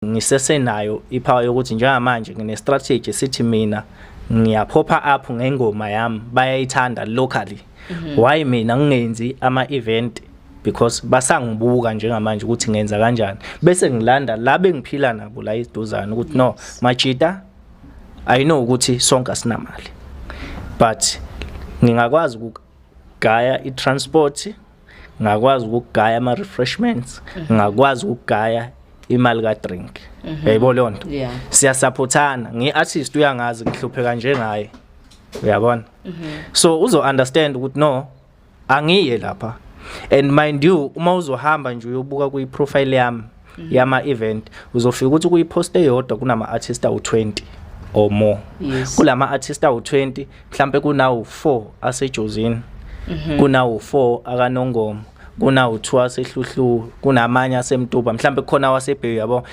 ngisesenayo ipower yokuthi njengamanje ngine strategy sithi mina ngiyaphopha up ngengoma yami bayayithanda locally. Why mina ngingenzi ama-event? Because basangibuka njengamanje ukuthi ngenza kanjani, bese ngilanda la bengiphila nabo la iduzana ukuthi no Majida, I know ukuthi sonke asinamali, but ngingakwazi ukugaya i-transport, ngakwazi ukugaya ama-refreshments, ngakwazi ukugaya imali ka-drink. Yayibona leyo nto? Siyasupportana. Ngi-artist uyangazi ngihlupheka njengaye, uyabona? So uzo-understand ukuthi no, angiye lapha. And mind you, uma uzohamba nje uyobuka kuyi-profile yami yama-event, uzofika ukuthi kuyi-post eyodwa kunama-artist awu-20 or more. Kulama-artist awu-20 mhlampe kunawu-4 asejozini, kunawu-4 akaNongoma, kunawu-2 asehluhlu, kunamanye asemtuba, mhlampe khona wasebheyi, yabo.